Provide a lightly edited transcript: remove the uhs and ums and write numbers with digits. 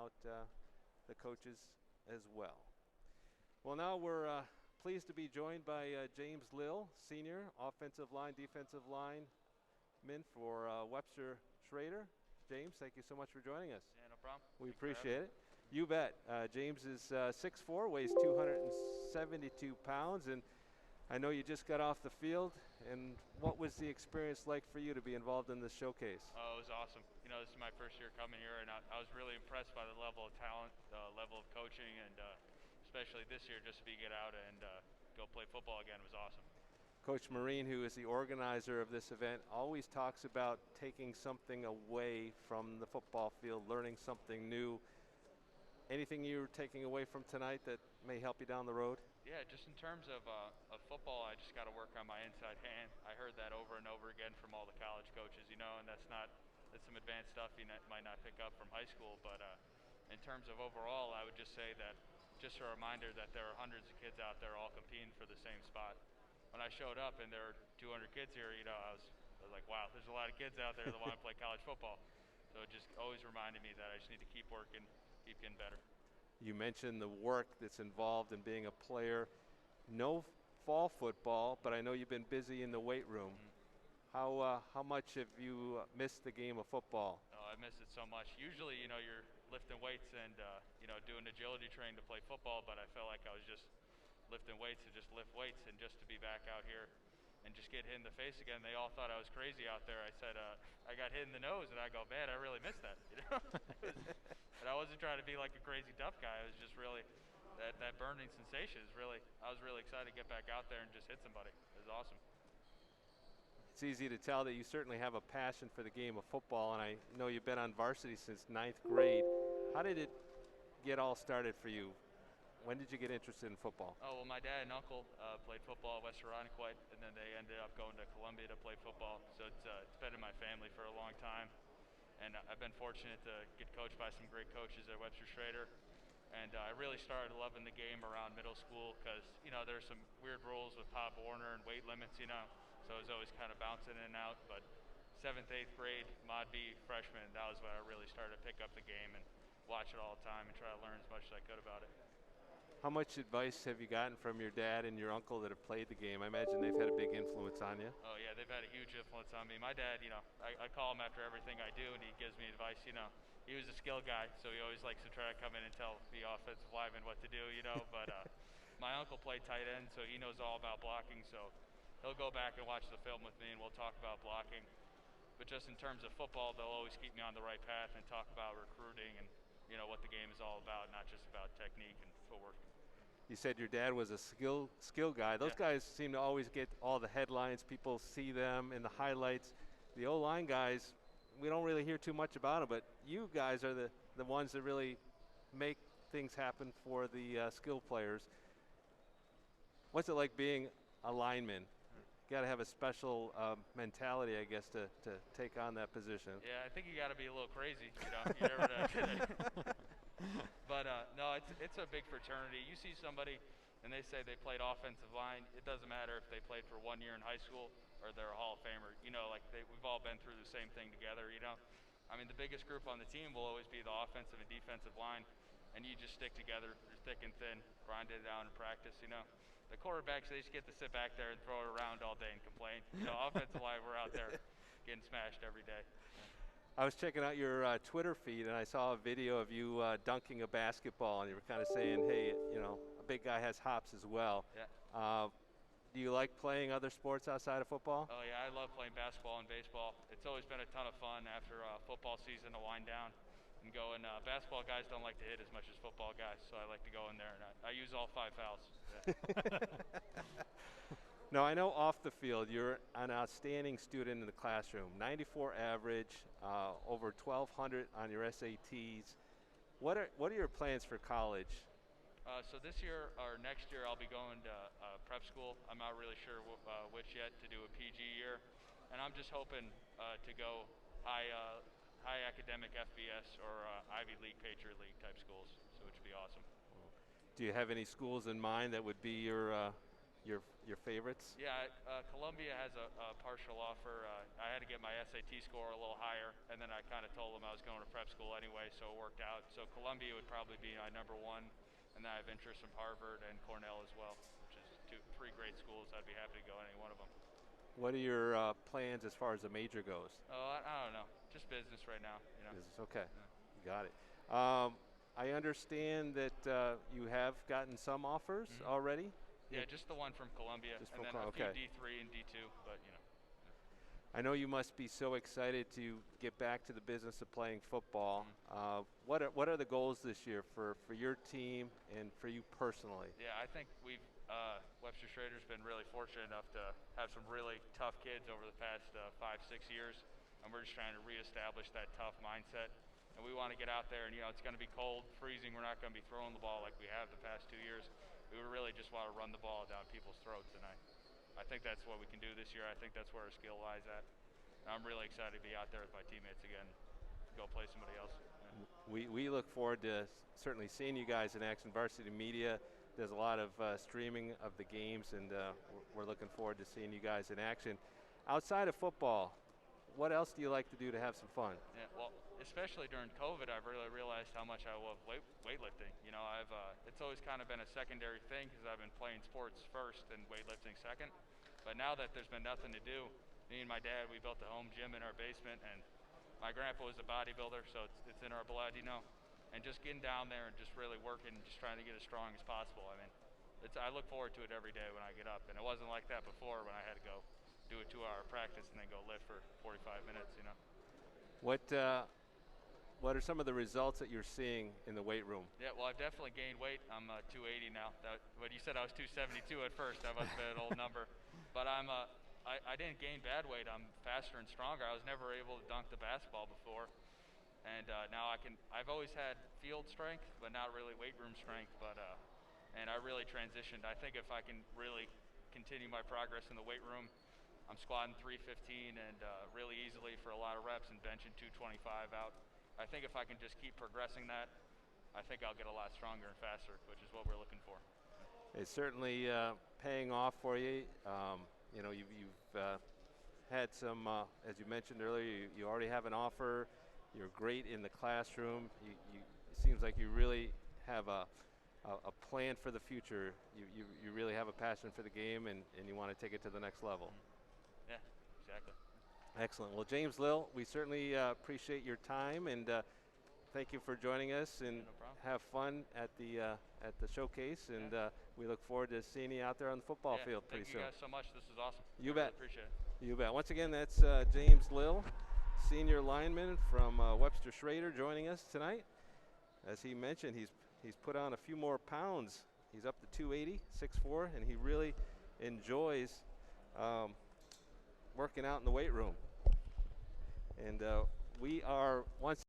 out the coaches as well. Well, now we're pleased to be joined by James Lill, senior offensive line, defensive lineman for Webster Schrader. James, thank you so much for joining us. Yeah, no problem. We appreciate it. You bet. James is 6'4", weighs 272 pounds, and I know you just got off the field. And what was the experience like for you to be involved in this showcase? Oh, it was awesome. You know, this is my first year coming here, and I was really impressed by the level of talent, the level of coaching, and especially this year, just to get out and go play football again was awesome. Coach Marine, who is the organizer of this event, always talks about taking something away from the football field, learning something new. Anything you're taking away from tonight that may help you down the road? Yeah, just in terms of football, I just got to work on my inside hand. I heard that over and over again from all the college coaches, you know, and that's some advanced stuff you might not pick up from high school. But in terms of overall, I would just say that just a reminder that there are hundreds of kids out there all competing for the same spot. When I showed up and there were 200 kids here, you know, I was like, wow, there's a lot of kids out there that want to play college football. So it just always reminded me that I just need to keep working, keep getting better. You mentioned the work that's involved in being a player. No fall football, but I know you've been busy in the weight room. Mm-hmm. How much have you missed the game of football? Oh, I miss it so much. Usually, you know, you're lifting weights and, you know, doing agility training to play football, but I felt like I was just lifting weights to just lift weights, and just to be back out here and just get hit in the face again. They all thought I was crazy out there. I said, I got hit in the nose, and I go, man, I really missed that. You know? And I wasn't trying to be like a crazy tough guy. It was just really that burning sensation is really, I was really excited to get back out there and just hit somebody. It was awesome. It's easy to tell that you certainly have a passion for the game of football, and I know you've been on varsity since 9th grade. How did it get all started for you? When did you get interested in football? Oh, well, my dad and uncle played football at West Irondequoit, and then they ended up going to Columbia to play football. So it's been in my family for a long time. And I've been fortunate to get coached by some great coaches at Webster Schrader. And I really started loving the game around middle school because, you know, there's some weird rules with Pop Warner and weight limits, you know. So I was always kind of bouncing in and out. But 7th, 8th grade, Mod B, freshman, that was when I really started to pick up the game and watch it all the time and try to learn as much as I could about it. How much advice have you gotten from your dad and your uncle that have played the game? I imagine they've had a big influence on you. Oh yeah, they've had a huge influence on me. My dad, you know, I call him after everything I do, and he gives me advice. You know, he was a skill guy, so he always likes to try to come in and tell the offensive lineman what to do. You know, but my uncle played tight end, so he knows all about blocking. So he'll go back and watch the film with me, and we'll talk about blocking. But just in terms of football, they'll always keep me on the right path and talk about recruiting and, you know, what the game is all about, not just about technique and footwork. You said your dad was a skill guy. Those guys seem to always get all the headlines. People see them in the highlights. The O-line guys, we don't really hear too much about them, but you guys are the ones that really make things happen for the skill players. What's it like being a lineman? You got to have a special mentality, I guess, to take on that position. Yeah, I think you got to be a little crazy. You know, you never know. But no, it's a big fraternity. You see somebody and they say they played offensive line. It doesn't matter if they played for 1 year in high school or they're a Hall of Famer. You know, like we've all been through the same thing together, you know. I mean, the biggest group on the team will always be the offensive and defensive line, and you just stick together through thick and thin, grind it out in practice, you know. The quarterbacks, they just get to sit back there and throw it around all day and complain. You know, offensive line, we're out there getting smashed every day. I was checking out your Twitter feed, and I saw a video of you dunking a basketball, and you were kind of saying, hey, you know, a big guy has hops as well. Yeah. Do you like playing other sports outside of football? Oh, yeah, I love playing basketball and baseball. It's always been a ton of fun after football season to wind down and go. And basketball guys don't like to hit as much as football guys, so I like to go in there, and I use all 5 fouls. Yeah. Now, I know off the field you're an outstanding student in the classroom, 94 average, over 1,200 on your SATs. What are your plans for college? So this year or next year I'll be going to prep school. I'm not really sure which yet, to do a PG year. And I'm just hoping to go high academic FBS or Ivy League, Patriot League type schools, so which would be awesome. Do you have any schools in mind that would be your your favorites? Yeah, Columbia has a partial offer. I had to get my SAT score a little higher, and then I kind of told them I was going to prep school anyway, so it worked out. So Columbia would probably be my number one, and then I have interest in Harvard and Cornell as well, which is three great schools. I'd be happy to go any one of them. What are your plans as far as the major goes? Oh, I don't know. Just business right now, you know. Business, okay. Yeah. Got it. I understand that you have gotten some offers already. Yeah, just the one from Columbia, Just and from then a few okay. D3 and D2, but you know. I know you must be so excited to get back to the business of playing football. What are the goals this year for your team and for you personally? Yeah, I think Webster Schrader's been really fortunate enough to have some really tough kids over the past 5-6 years, and we're just trying to reestablish that tough mindset. And we want to get out there, and it's going to be cold, freezing. We're not going to be throwing the ball like we have the past 2 years. We really just want to run the ball down people's throats, and I think that's what we can do this year. I think that's where our skill lies at. And I'm really excited to be out there with my teammates again, go play somebody else. Yeah. We look forward to certainly seeing you guys in action. Varsity Media does a lot of streaming of the games, and we're looking forward to seeing you guys in action. Outside of football, what else do you like to do to have some fun? Yeah, well, especially during COVID, I've really realized how much I love weightlifting. It's always kind of been a secondary thing because I've been playing sports first and weightlifting second. But now that there's been nothing to do, me and my dad, we built a home gym in our basement, and my grandpa was a bodybuilder, so it's in our blood, And just getting down there and just really working, just trying to get as strong as possible. I mean, I look forward to it every day when I get up, and it wasn't like that before when I had to go do a 2-hour practice and then go lift for 45 minutes, What are some of the results that you're seeing in the weight room? Yeah, well, I've definitely gained weight. I'm 280 now. When you said I was 272 at first, that must have been an old number. But I didn't gain bad weight. I'm faster and stronger. I was never able to dunk the basketball before, and now I can. I've always had field strength, but not really weight room strength. And I really transitioned. I think if I can really continue my progress in the weight room, I'm squatting 315 and really easily for a lot of reps and benching 225 out. I think if I can just keep progressing that, I think I'll get a lot stronger and faster, which is what we're looking for. It's certainly paying off for you. You've had some, as you mentioned earlier, you already have an offer. You're great in the classroom. It seems like you really have a plan for the future. You really have a passion for the game, and you want to take it to the next level. Yeah, exactly. Excellent. Well, James Lill, we certainly appreciate your time, and thank you for joining us. And have fun at the showcase, and we look forward to seeing you out there on the football field pretty soon. Thank you guys so much. This is awesome. You I bet. Really appreciate it. You bet. Once again, that's James Lill, senior lineman from Webster Schrader, joining us tonight. As he mentioned, he's put on a few more pounds. He's up to 280, 6'4", and he really enjoys working out in the weight room. And we are once